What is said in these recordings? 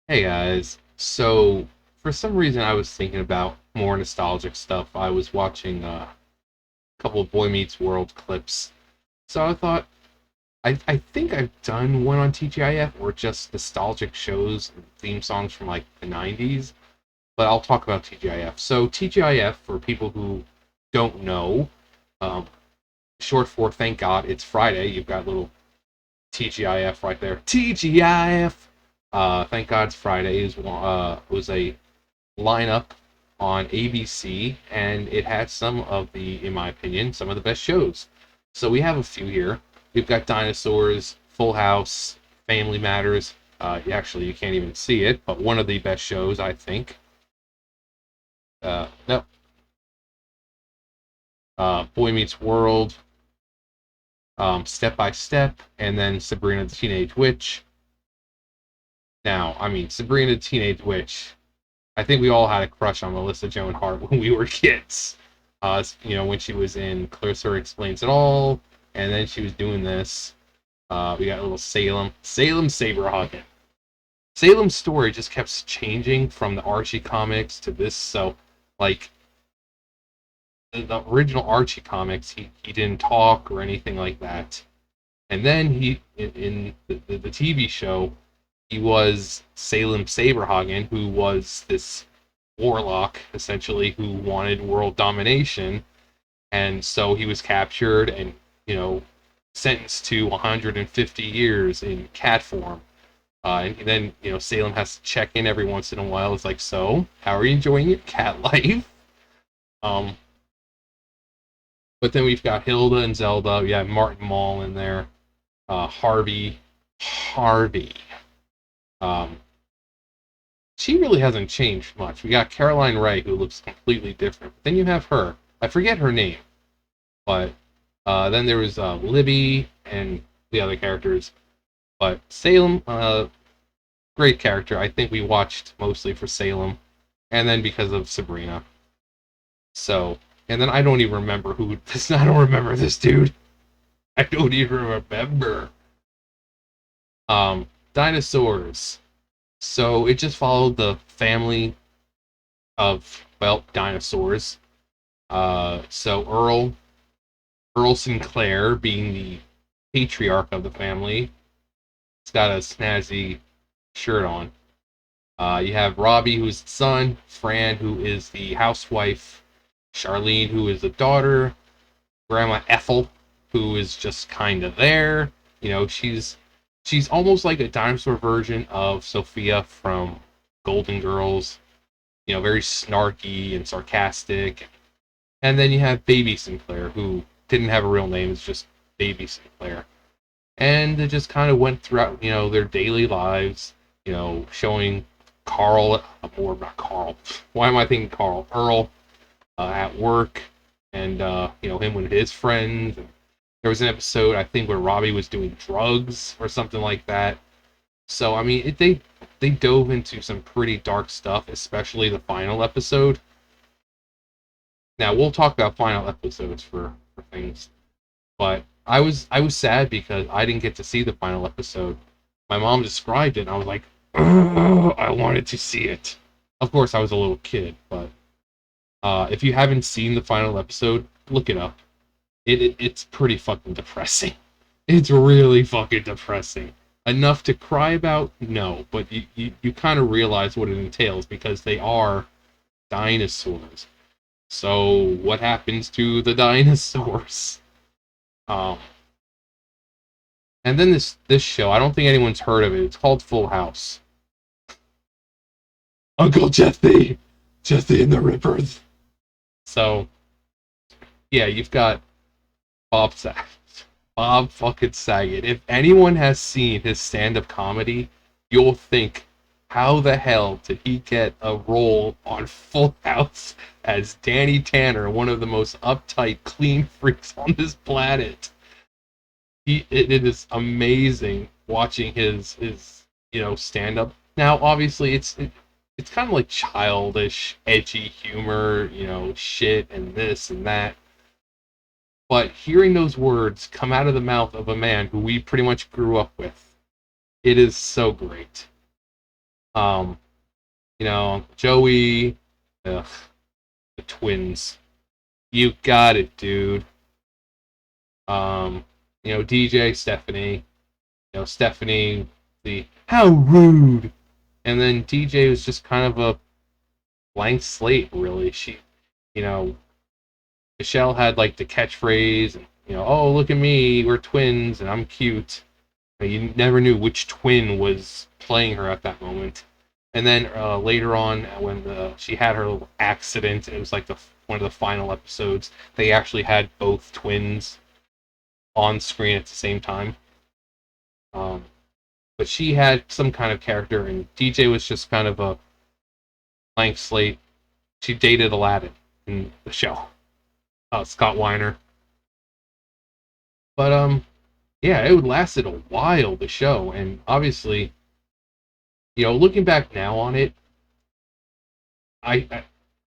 Hey guys, so for some reason I was thinking about more nostalgic stuff. I was watching a couple of Boy Meets World clips. So I thought, I think I've done one on TGIF or just nostalgic shows and theme songs from like the 90s, but I'll talk about TGIF. So TGIF, for people who don't know, um, short for Thank God It's Friday. You've got little TGIF right there. TGIF! Thank God It's Friday was a lineup on ABC, and it had some of in my opinion, some of the best shows. So we have a few here. We've got Dinosaurs, Full House, Family Matters. Actually, you can't even see it, but one of the best shows, I think. No, Boy Meets World, Step by Step, and then Sabrina the Teenage Witch. Now, I mean, Sabrina the Teenage Witch. I think we all had a crush on Melissa Joan Hart when we were kids. When she was in Clarissa Explains It All, and then she was doing this. We got a little Salem Saberhagen. Salem's story just kept changing from the Archie comics to this. So, like the original Archie comics, he didn't talk or anything like that. And then in the TV show, he was Salem Saberhagen, who was this warlock, essentially, who wanted world domination. And so he was captured and, you know, sentenced to 150 years in cat form. And then, Salem has to check in every once in a while. It's like, so, how are you enjoying your cat life? Um, but then we've got Hilda and Zelda. We have Martin Mull in there. Harvey. Um, she really hasn't changed much. We got Caroline Ray, who looks completely different. But then you have her. I forget her name, but then there was Libby and the other characters. But Salem, great character. I think we watched mostly for Salem, and then because of Sabrina. So, and then I don't even remember who this. I don't remember this dude. I don't even remember. Dinosaurs. So it just followed the family of, well, dinosaurs. So Earl Sinclair, being the patriarch of the family, he's got a snazzy shirt on. You have Robbie, who's the son, Fran, who is the housewife, Charlene, who is the daughter, Grandma Ethel, who is just kind of there. She's almost like a dinosaur version of Sophia from Golden Girls. Very snarky and sarcastic. And then you have Baby Sinclair, who didn't have a real name; it's just Baby Sinclair. And it just kind of went throughout, their daily lives, showing Carl, or not Carl. Why am I thinking Carl? Earl at work, and him with his friends. And there was an episode, I think, where Robbie was doing drugs or something like that. So I mean, they dove into some pretty dark stuff, especially the final episode. Now we'll talk about final episodes for things, but I was sad because I didn't get to see the final episode. My mom described it, and I was like, "Ugh, I wanted to see it." Of course, I was a little kid, but if you haven't seen the final episode, look it up. It's pretty fucking depressing. It's really fucking depressing. Enough to cry about? No, but you kind of realize what it entails because they are dinosaurs. So what happens to the dinosaurs? Um, and then this show, I don't think anyone's heard of it. It's called Full House. Uncle Jesse and the Rippers. So yeah, you've got Bob Saget, Bob fucking Saget. If anyone has seen his stand-up comedy, you'll think, how the hell did he get a role on Full House as Danny Tanner, one of the most uptight, clean freaks on this planet? It is amazing watching his stand up. Now, obviously, it's kind of like childish, edgy humor, shit and this and that. But hearing those words come out of the mouth of a man who we pretty much grew up with, it is so great. Um, Uncle Joey, ugh, the twins. You got it, dude. Um, DJ, Stephanie. Stephanie, the how rude. And then DJ was just kind of a blank slate, really. You know, Michelle had like the catchphrase, and oh look at me, we're twins, and I'm cute. You never knew which twin was playing her at that moment. And then later on, when she had her little accident, it was like one of the final episodes. They actually had both twins on screen at the same time. Um, but she had some kind of character, and DJ was just kind of a blank slate. She dated Aladdin in the show, Scott Weiner. But yeah, it would lasted a while, the show, and obviously, looking back now on it, I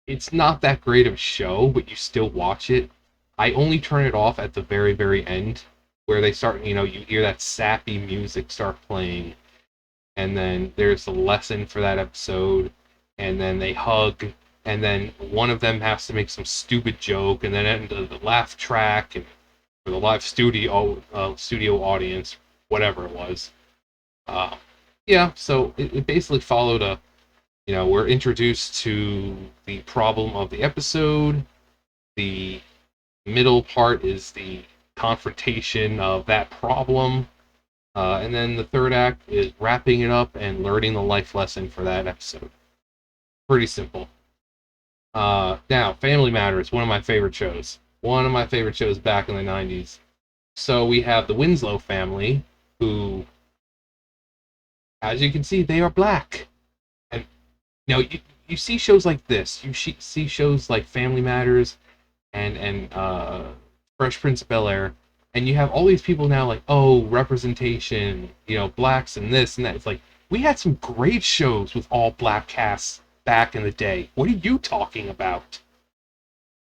it's not that great of a show, but you still watch it. I only turn it off at the very, very end, where they start, you hear that sappy music start playing, and then there's a lesson for that episode, and then they hug, and then one of them has to make some stupid joke, and then end the laugh track, and for the live studio audience, whatever it was. Uh, yeah, so it basically followed we're introduced to the problem of the episode. The middle part is the confrontation of that problem. And then the third act is wrapping it up and learning the life lesson for that episode. Pretty simple. Now, Family Matters, one of my favorite shows. One of my favorite shows back in the 90s. So we have the Winslow family, who, as you can see, they are black. And, you see shows like this. You see shows like Family Matters and Fresh Prince of Bel-Air, and you have all these people now like, oh, representation, blacks and this and that. It's like, we had some great shows with all black casts back in the day. What are you talking about?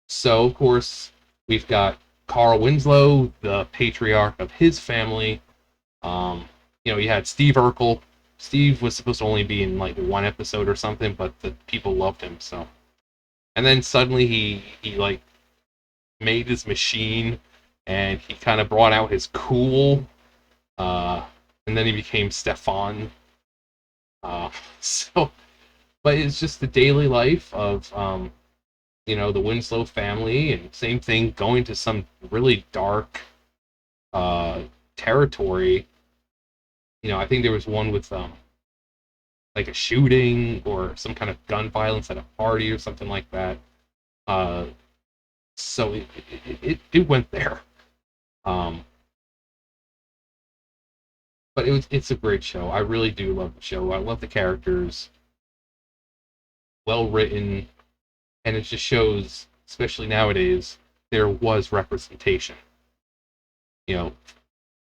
So, of course, we've got Carl Winslow, the patriarch of his family. You had Steve Urkel. Steve was supposed to only be in like one episode or something, but the people loved him, so. And then suddenly he like made his machine, and he kind of brought out his cool, and then he became Stefan. So, but it's just the daily life of the Winslow family, and same thing, going to some really dark territory. I think there was one with like a shooting or some kind of gun violence at a party or something like that. So it went there. But it's a great show. I really do love the show. I love the characters. Well written, and it just shows, especially nowadays, there was representation.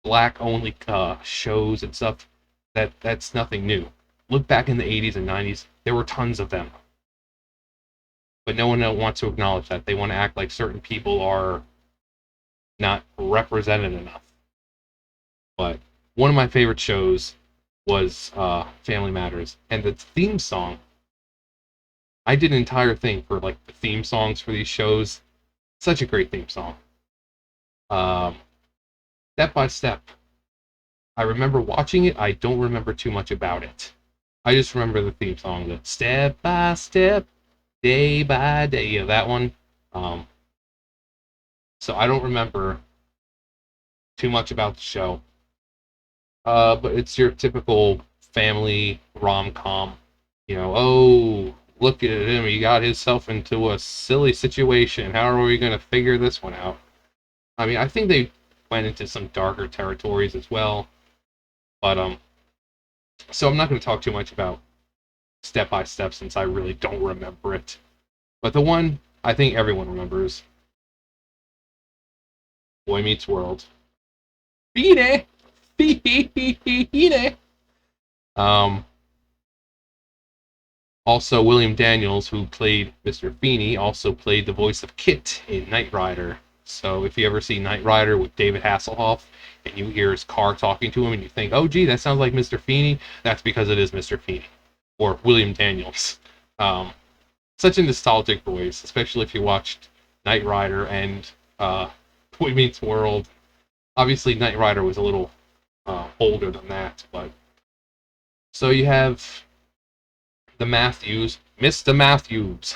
Black only shows and stuff. That's nothing new. Look back in the 80s and 90s, there were tons of them. But no one wants to acknowledge that. They want to act like certain people are not represented enough. But one of my favorite shows was Family Matters, and the theme song. I did an entire thing for like the theme songs for these shows. Such a great theme song. Step by Step. I remember watching it. I don't remember too much about it. I just remember the theme song, the step by step, day by day. Yeah, that one. So I don't remember too much about the show. But it's your typical family rom-com. Oh, look at him. He got himself into a silly situation. How are we going to figure this one out? I mean, I think they went into some darker territories as well. But, so I'm not going to talk too much about Step by Step since I really don't remember it. But the one I think everyone remembers, Boy Meets World. Beanie! Beanie! Also, William Daniels, who played Mr. Feeney, also played the voice of Kit in Knight Rider. So if you ever see Knight Rider with David Hasselhoff, and you hear his car talking to him, and you think, oh gee, that sounds like Mr. Feeney, that's because it is Mr. Feeney. or William Daniels. Um, Such a nostalgic voice, especially if you watched Knight Rider and Boy Meets World. Obviously, Knight Rider was a little older than that, but so you have the Matthews, Mr. Matthews.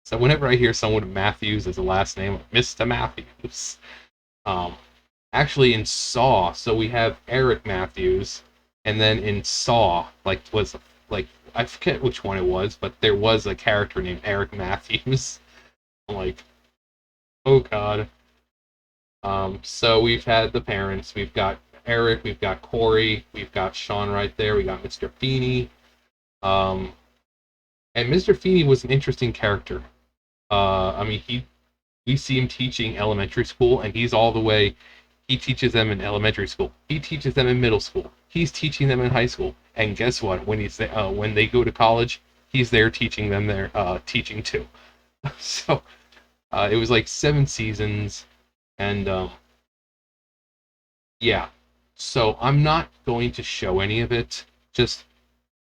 So whenever I hear someone with Matthews as a last name, Mr. Matthews. Um, Actually, in Saw, so we have Eric Matthews, and then in Saw, like I forget which one it was, but there was a character named Eric Matthews. I'm like, oh god. So we've had the parents, we've got Eric, we've got Corey, we've got Sean right there, we got Mr. Feeney. Um, and Mr. Feeney was an interesting character. I mean, we see him teaching elementary school, and he's all the way. He teaches them in elementary school. He teaches them in middle school. He's teaching them in high school. And guess what? When they go to college, he's there teaching them their teaching too. So it was like 7 seasons, and yeah. So I'm not going to show any of it. Just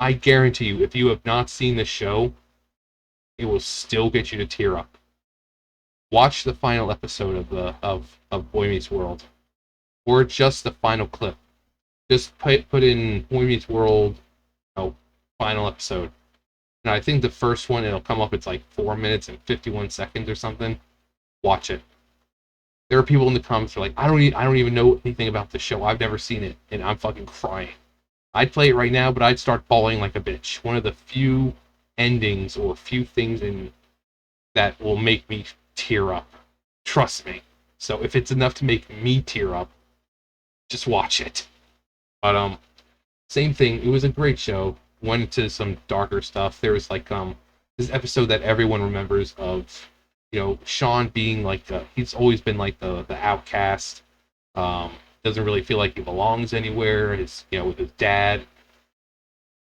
I guarantee you, if you have not seen the show, it will still get you to tear up. Watch the final episode of Boy Meets World, or just the final clip. Just put in Boy Meets World, final episode, and I think the first one it'll come up. It's like 4 minutes and 51 seconds or something. Watch it. There are people in the comments who are like, I don't even know anything about the show. I've never seen it, and I'm fucking crying. I'd play it right now, but I'd start bawling like a bitch. One of the few endings or few things in that will make me tear up. Trust me. So if it's enough to make me tear up, just watch it. But same thing. It was a great show. Went into some darker stuff. There was like this episode that everyone remembers of, Sean being like he's always been like the outcast. Doesn't really feel like he belongs anywhere. With his dad,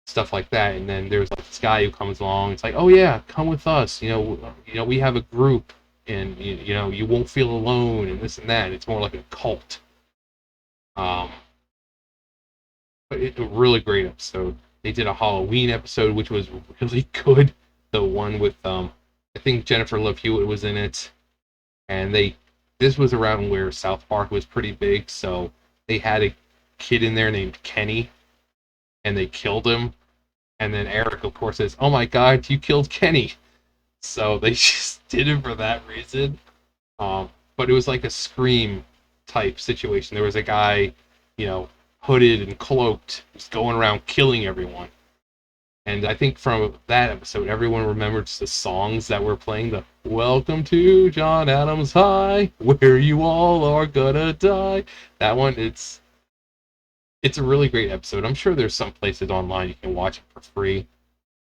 stuff like that. And then there's like this guy who comes along. It's like, oh yeah, come with us. We have a group, and you won't feel alone, and this and that. And it's more like a cult. But a really great episode. They did a Halloween episode, which was really good. The one with I think Jennifer Love Hewitt was in it, and this was around where South Park was pretty big, so they had a kid in there named Kenny, and they killed him. And then Eric, of course, says, "Oh my God, you killed Kenny!" So they just did it for that reason. But it was like a Scream type situation. There was a guy, hooded and cloaked, just going around killing everyone. And I think from that episode, everyone remembers the songs that were playing. The "Welcome to John Adams High, where you all are gonna die." That one, it's a really great episode. I'm sure there's some places online you can watch it for free,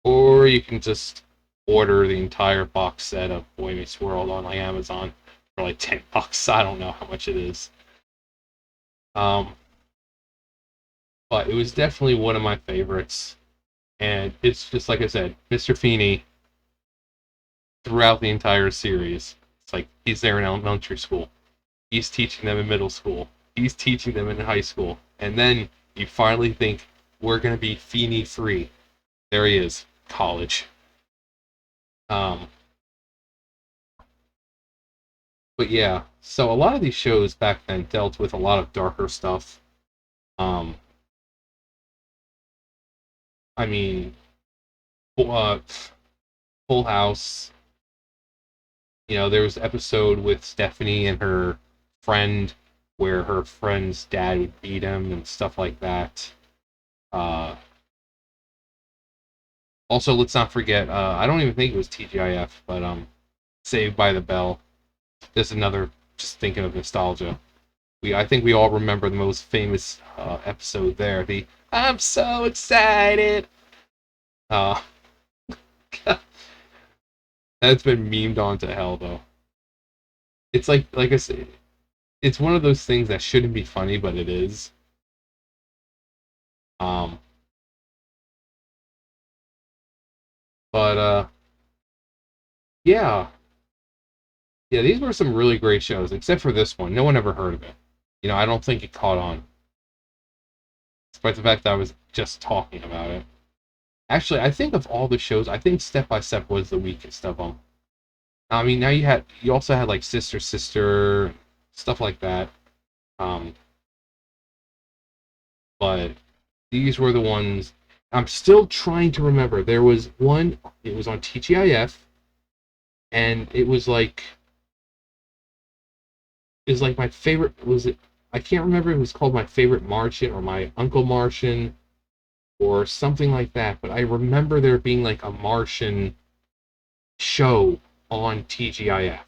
or you can just order the entire box set of Boy Meets World on like Amazon for like $10. I don't know how much it is. But it was definitely one of my favorites. And it's just like I said, Mr. Feeney, throughout the entire series, it's like he's there in elementary school. He's teaching them in middle school. He's teaching them in high school. And then you finally think, we're going to be Feeney free. There he is, college. But yeah, so a lot of these shows back then dealt with a lot of darker stuff. Um, I mean, Full House. There was an episode with Stephanie and her friend where her friend's dad would beat him and stuff like that. Also, let's not forget, I don't even think it was TGIF, but Saved by the Bell. Just thinking of nostalgia. I think we all remember the most famous episode there, the "I'm so excited." Uh, that's been memed on to hell, though. It's like I said, it's one of those things that shouldn't be funny, but it is. Um, but yeah, yeah, these were some really great shows, except for this one. No one ever heard of it. I don't think it caught on, despite the fact that I was just talking about it. Actually, I think of all the shows, I think Step by Step was the weakest of them. I mean, now you also had like Sister Sister, stuff like that. Um, but these were the ones I'm still trying to remember. There was one, it was on TGIF, and it was like my favorite. Was it? I can't remember. If it was called My Favorite Martian or My Uncle Martian or something like that. But I remember there being like a Martian show on TGIF.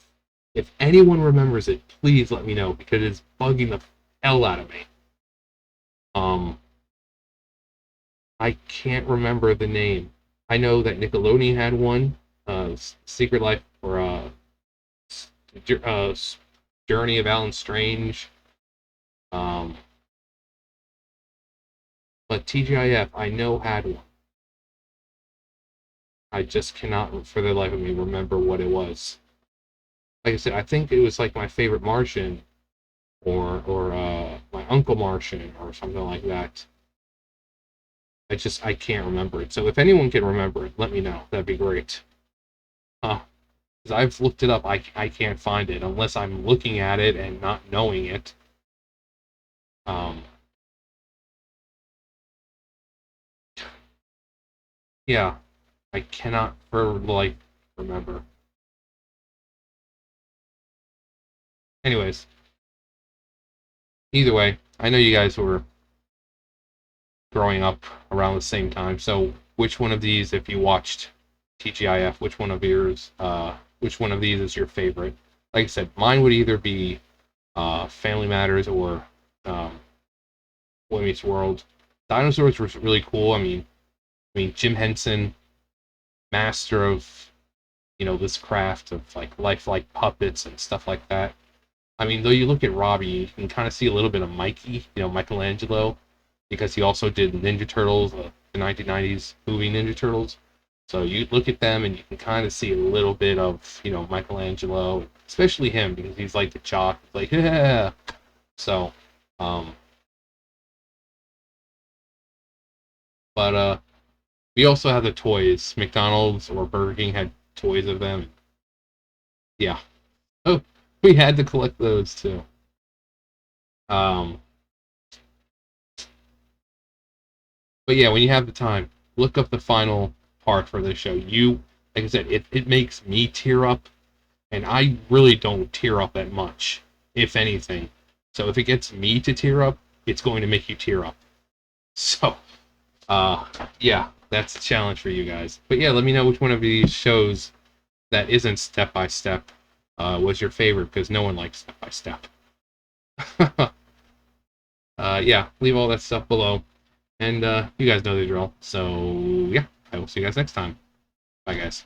If anyone remembers it, please let me know because it's bugging the hell out of me. Um, I can't remember the name. I know that Nickelodeon had one, Secret Life or uh, Journey of Alan Strange. Um, but TGIF, I know had one. I just cannot, for the life of me, remember what it was. Like I said, I think it was like My Favorite Martian or My Uncle Martian or something like that. I can't remember it. So if anyone can remember it, let me know. That'd be great. Huh. Because I've looked it up, I can't find it unless I'm looking at it and not knowing it. Um, yeah, I cannot for life remember. Anyways, either way, I know you guys were growing up around the same time. So which one of these, if you watched TGIF, which one of these is your favorite? Like I said, mine would either be Family Matters or um, Boy Meets World. Dinosaurs was really cool. I mean Jim Henson, master of this craft of like lifelike puppets and stuff like that. I mean, though you look at Robbie, you can kind of see a little bit of Mikey, Michelangelo, because he also did Ninja Turtles, the 1990s movie Ninja Turtles. So you look at them and you can kind of see a little bit of, Michelangelo, especially him because he's like the jock, like yeah. So, um, but we also have the toys. McDonald's or Burger King had toys of them. Yeah. Oh, we had to collect those too. Um, but yeah, when you have the time, look up the final part for this show. Like I said, it makes me tear up, and I really don't tear up that much, if anything. So if it gets me to tear up, it's going to make you tear up. So, uh, yeah, that's a challenge for you guys. But yeah, let me know which one of these shows that isn't Step by Step was your favorite, because no one likes Step by Step. Yeah, leave all that stuff below. And you guys know the drill. So, yeah, I will see you guys next time. Bye, guys.